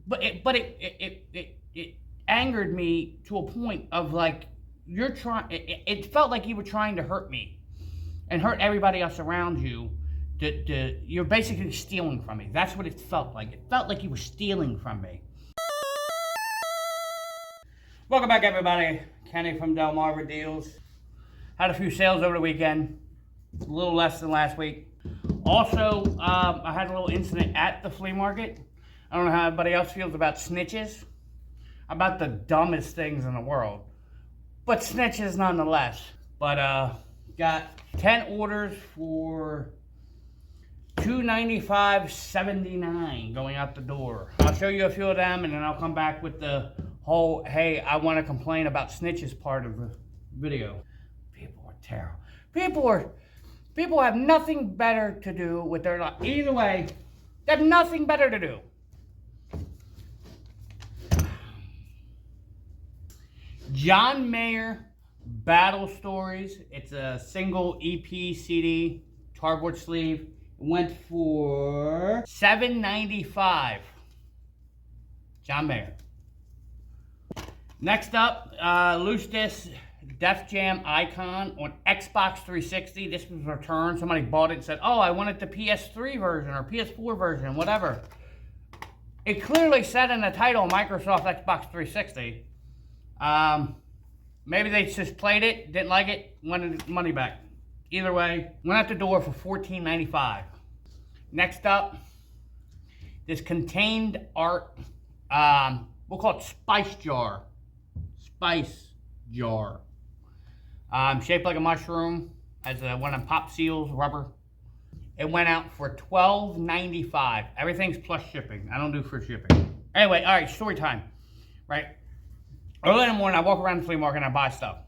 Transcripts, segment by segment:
It angered me to a point of like, it felt like you were trying to hurt me and hurt everybody else around you. You're basically stealing from me. That's what it felt like. It felt like you were stealing from me. Welcome back, everybody. Kenny from Delmarva Deals. Had a few sales over the weekend. A little less than last week. Also, I had a little incident at the flea market. I don't know how everybody else feels about snitches. About the dumbest things in the world. But snitches nonetheless. But got 10 orders for $295.79 going out the door. I'll show you a few of them and then I'll come back with the whole, hey, I want to complain about snitches part of the video. People are terrible. People have nothing better to do with their life. Either way, they have nothing better to do. John Mayer Battle Stories. It's a single EP CD, cardboard sleeve. It went for $7.95. John Mayer. Next up, Loose Disc Def Jam Icon on Xbox 360. This was returned. Somebody bought it and said, oh, I wanted the PS3 version or PS4 version, whatever. It clearly said in the title, Microsoft Xbox 360. Maybe they just played it, didn't like it, wanted money back. Either way, went out the door for $14.95. Next up, this contained art, we'll call it Spice Jar. Spice Jar. Shaped like a mushroom, as one of Pop Seals, rubber. It went out for $12.95. Everything's plus shipping. I don't do free shipping. Anyway, all right, story time. Right? Early in the morning, I walk around the flea market and I buy stuff.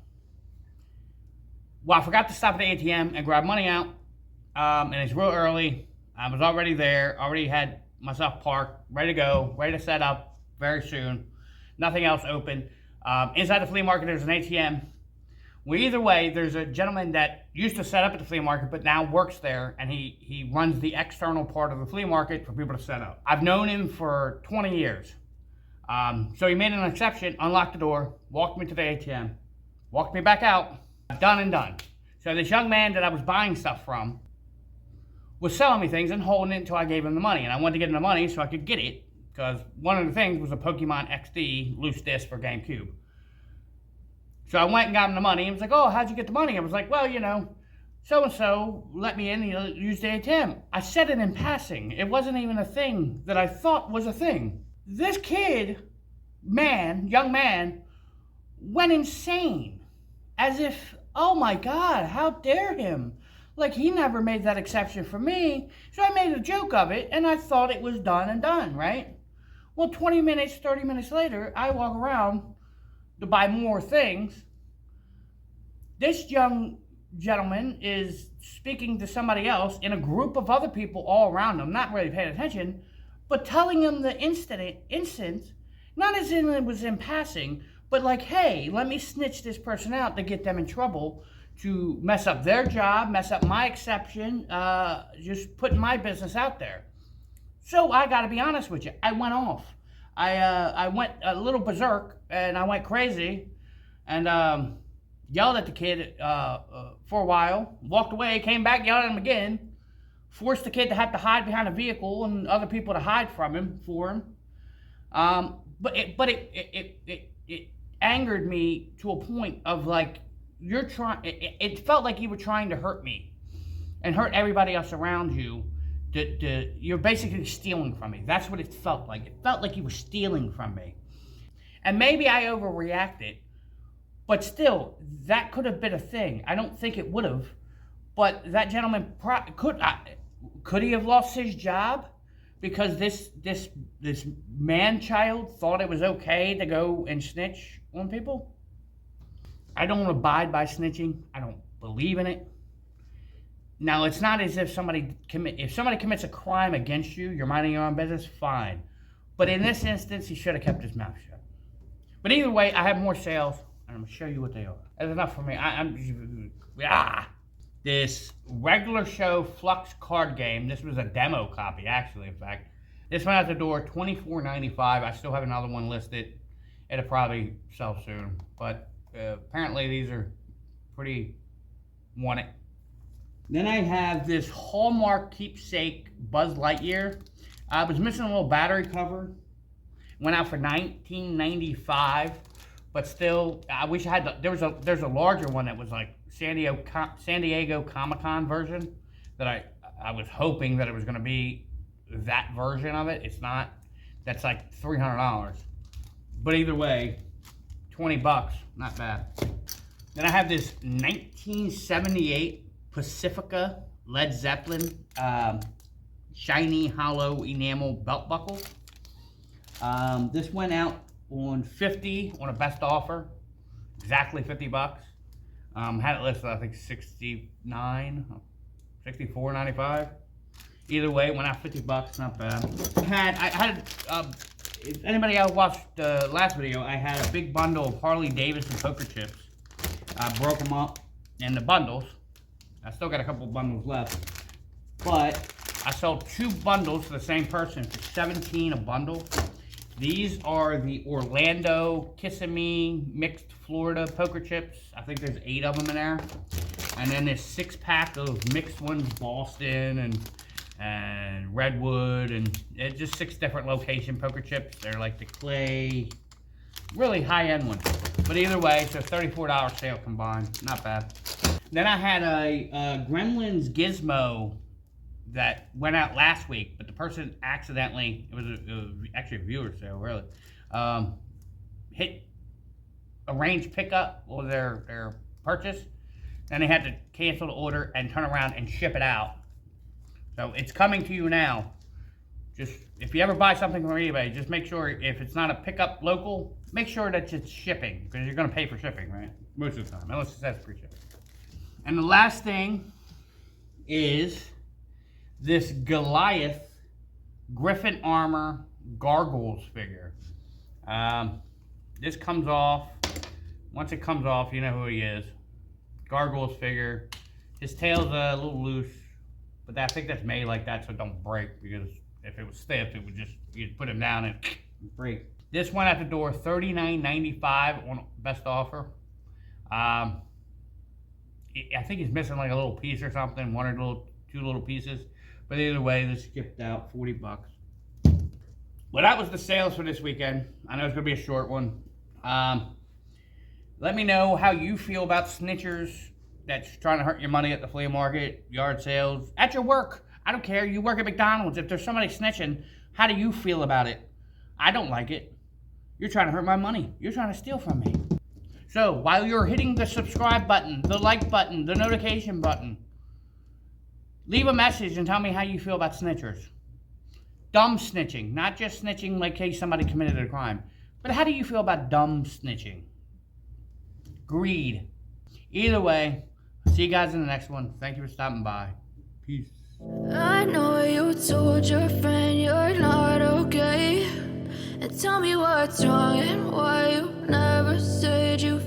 Well, I forgot to stop at the ATM and grab money out. And it's real early. I was already there, already had myself parked, ready to go, ready to set up very soon. Nothing else open. Inside the flea market, there's an ATM. Well, either way, there's a gentleman that used to set up at the flea market, but now works there, and he runs the external part of the flea market for people to set up. I've known him for 20 years. So he made an exception, unlocked the door, walked me to the ATM, walked me back out, done and done. So this young man that I was buying stuff from was selling me things and holding it until I gave him the money. And I wanted to get him the money so I could get it, because one of the things was a Pokemon XD loose disc for GameCube. So I went and got him the money. He was like, oh, how'd you get the money? I was like, well, you know, so-and-so let me in, use the ATM. I said it in passing. It wasn't even a thing that I thought was a thing. This kid, young man, went insane. As if, oh my God, how dare him? Like, he never made that exception for me. So I made a joke of it, and I thought it was done and done, right? Well, 20 minutes, 30 minutes later, I walk around to buy more things. This young gentleman is speaking to somebody else in a group of other people all around him, not really paying attention, but telling him the instance, not as in it was in passing, but like, hey, let me snitch this person out to get them in trouble, to mess up their job, mess up my exception, just putting my business out there. So I got to be honest with you, I went off. I went a little berserk, and I went crazy, and yelled at the kid for a while, walked away, came back, yelled at him again, forced the kid to have to hide behind a vehicle and other people to hide from him, for him. But it angered me to a point of like, it felt like you were trying to hurt me and hurt everybody else around you. You're basically stealing from me. That's what it felt like. It felt like you were stealing from me. And maybe I overreacted, but still, that could have been a thing. I don't think it would have, but that gentleman could he have lost his job because this man-child thought it was okay to go and snitch on people? I don't abide by snitching. I don't believe in it. Now, it's not as if somebody commits a crime against you, you're minding your own business, fine. But in this instance, he should have kept his mouth shut. But either way, I have more sales, and I'm going to show you what they are. That's enough for me. This regular show Flux card game, this was a demo copy, actually, in fact. This went out the door, $24.95. I still have another one listed. It'll probably sell soon, but apparently these are pretty wanted. Then I have this Hallmark keepsake Buzz Lightyear. I was missing a little battery cover. Went out for $19.95, but still, I wish I had. There's a larger one that was like San Diego Comic-Con version that I was hoping that it was going to be that version of it. It's not. That's like $300. But either way, 20 bucks, not bad. Then I have this 1978 Pacifica Led Zeppelin shiny hollow enamel belt buckle. This went out on 50 on a best offer, exactly 50 bucks. Had it listed I think 64.95. Either way, it went out 50 bucks, not bad. I had if anybody else watched the last video, I had a big bundle of Harley Davidson poker chips. I broke them up in the bundles. I still got a couple bundles left, but I sold 2 bundles to the same person for $17 a bundle. These are the Orlando Kissimmee mixed Florida poker chips. I think there's 8 of them in there. And then this 6-pack of mixed ones, Boston and Redwood, and it's just 6 different location poker chips. They're like the clay, really high-end ones. But either way, so $34 sale combined, not bad. Then I had a Gremlins Gizmo that went out last week, but the person accidentally, it was actually a viewer sale, really, hit arrange pickup or their purchase, and they had to cancel the order and turn around and ship it out. So it's coming to you now. Just, if you ever buy something from eBay, just make sure if it's not a pickup local, make sure that it's shipping, because you're going to pay for shipping, right? Most of the time, unless it says free shipping. And the last thing is this Goliath Griffin Armor Gargoyles figure. This comes off. Once it comes off, you know who he is. Gargoyles figure. His tail's a little loose, but I think that's made like that so it don't break, because if it was stiff, it would just, you'd put him down and break. This went out the door, $39.95 on best offer. I think he's missing like a little piece or something, 1 or 2 little pieces. But either way, this skipped out, 40 bucks. Well, that was the sales for this weekend. I know it's going to be a short one. Let me know how you feel about snitchers that's trying to hurt your money at the flea market, yard sales, at your work. I don't care. You work at McDonald's. If there's somebody snitching, how do you feel about it? I don't like it. You're trying to hurt my money. You're trying to steal from me. So, while you're hitting the subscribe button, the like button, the notification button, leave a message and tell me how you feel about snitchers. Dumb snitching, not just snitching like case somebody committed a crime. But how do you feel about dumb snitching? Greed. Either way, see you guys in the next one. Thank you for stopping by. Peace. I know you told your friend you're not okay, and tell me what's wrong and why you never said you